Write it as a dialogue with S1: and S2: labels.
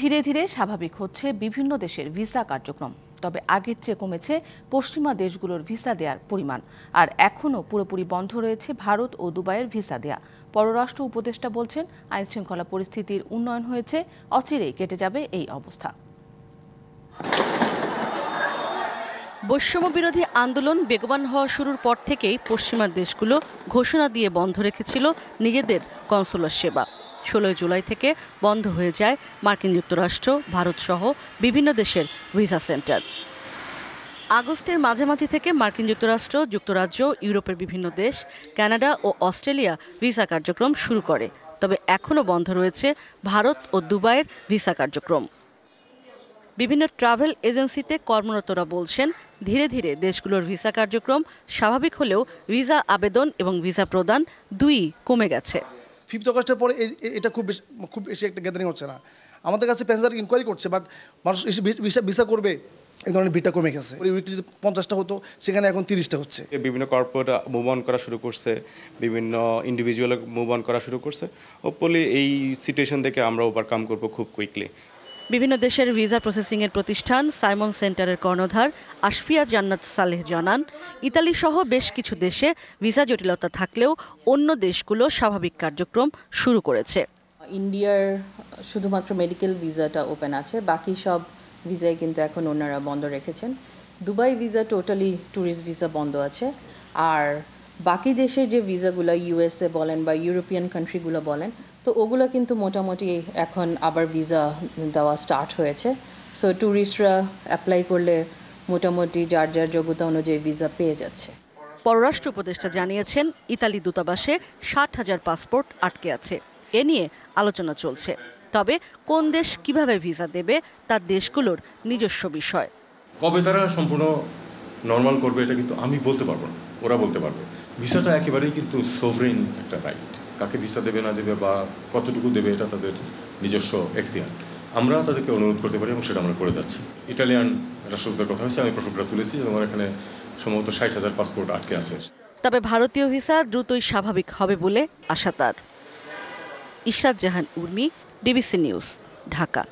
S1: ধীরে ধীরে স্বাভাবিক হচ্ছে বিভিন্ন দেশের ভিসা কার্যক্রম। তবে আগের চেয়ে কমেছে পশ্চিমা দেশগুলোর ভিসা দেওয়ার পরিমাণ। আর এখনও পুরোপুরি বন্ধ রয়েছে ভারত ও দুবাইয়ের ভিসা দেয়া। পররাষ্ট্র উপদেষ্টা বলছেন, আইনশৃঙ্খলা পরিস্থিতির উন্নয়ন হয়েছে, অচিরেই কেটে যাবে এই অবস্থা।
S2: বৈষম্য বিরোধী আন্দোলন বেগবান হওয়া শুরুর পর থেকেই পশ্চিমা দেশগুলো ঘোষণা দিয়ে বন্ধ রেখেছিল নিজেদের কনসুলার সেবা। 16 জুলাই থেকে বন্ধ হয়ে যায় মার্কিন যুক্তরাষ্ট্র, ভারত সহ বিভিন্ন দেশের ভিসা সেন্টার। আগস্টের মাঝামাঝি থেকে মার্কিন যুক্তরাষ্ট্র, যুক্তরাজ্য, ইউরোপের বিভিন্ন দেশ, কানাডা ও অস্ট্রেলিয়া ভিসা কার্যক্রম শুরু করে। তবে এখনও বন্ধ রয়েছে ভারত ও দুবাইয়ের ভিসা কার্যক্রম। বিভিন্ন ট্রাভেল এজেন্সিতে কর্মরতরা বলছেন, ধীরে ধীরে দেশগুলোর ভিসা কার্যক্রম স্বাভাবিক হলেও ভিসা আবেদন এবং ভিসা প্রদান দুই কমে গেছে।
S3: 5 অগস্টের পরে এটা খুব বেশি একটা গ্যাদারিং হচ্ছে না। আমাদের কাছে প্যাসেঞ্জার ইনকোয়ারি করছে, বাট মানুষ ভিসা করবে এই ধরনের ভিড়টা কমে গেছে। উইকলি যদি 50টা হতো, সেখানে এখন 30টা হচ্ছে।
S4: বিভিন্ন কর্পোরেট মুভ অন করা শুরু করছে, বিভিন্ন ইন্ডিভিজুয়াল মুভ অন করা শুরু করছে। হোপফুলি এই সিচুয়েশন থেকে আমরা ওভারকাম করব খুব কুইকলি।
S2: বিভিন্ন দেশের ভিসা প্রসেসিংয়ের প্রতিষ্ঠান সাইমন সেন্টারের কর্ণধার আশফিয়া জান্নাত সালেহ জানান, ইতালি সহ বেশ কিছু দেশে ভিসা জটিলতা থাকলেও অন্য দেশগুলো স্বাভাবিক কার্যক্রম শুরু করেছে।
S5: ইন্ডিয়ার শুধুমাত্র মেডিকেল ভিসাটা ওপেন আছে, বাকি সব ভিসাই কিন্তু এখন ওনারা বন্ধ রেখেছেন। Dubai visa totally tourist visa বন্ধ আছে। আর বাকি দেশের যে ভিসাগুলো ইউএসএ বলেন বা ইউরোপিয়ান কান্ট্রিগুলো বলেন, তো ওগুলো কিন্তু মোটামুটি এখন আবার ভিসা দেওয়া স্টার্ট হয়েছে। সো ট্যুরিস্টরা অ্যাপ্লাই করলে মোটামুটি যার যার যোগ্যতা অনুযায়ী ভিসা পেয়ে যাচ্ছে।
S2: পররাষ্ট্র উপদেষ্টা জানিয়েছেন, ইতালি দূতাবাসে 60,000 পাসপোর্ট আটকে আছে। এ নিয়ে আলোচনা চলছে। তবে কোন দেশ কিভাবে ভিসা দেবে তা দেশগুলোর নিজস্ব বিষয়।
S6: কবে তারা সম্পূর্ণ নর্মাল করবে এটা কিন্তু আমি বলতে পারবো না, ওরা বলতে পারবে। ভিসাটা একেবারেই কিন্তু সোভরেন একটা রাইট। কাকে ভিসা দেবে না দেবে বা কতটুকু দেবে এটা তাদের নিজস্ব এখতিয়ার। আমরা তাদেরকে অনুরোধ করতে পারি এবং সেটা আমরা করে যাচ্ছি। ইটালিয়ান রাষ্ট্রদূতের কথা হয়েছে, আমি প্রসঙ্গটা তুলেছি যে আমার এখানে সম্ভবত 60,000 পাসপোর্ট আটকে আছে।
S2: তবে ভারতীয় ভিসা দ্রুতই স্বাভাবিক হবে বলে আশা তার। ইশরাত জাহান উর্মি, ডিবিসি নিউজ, ঢাকা।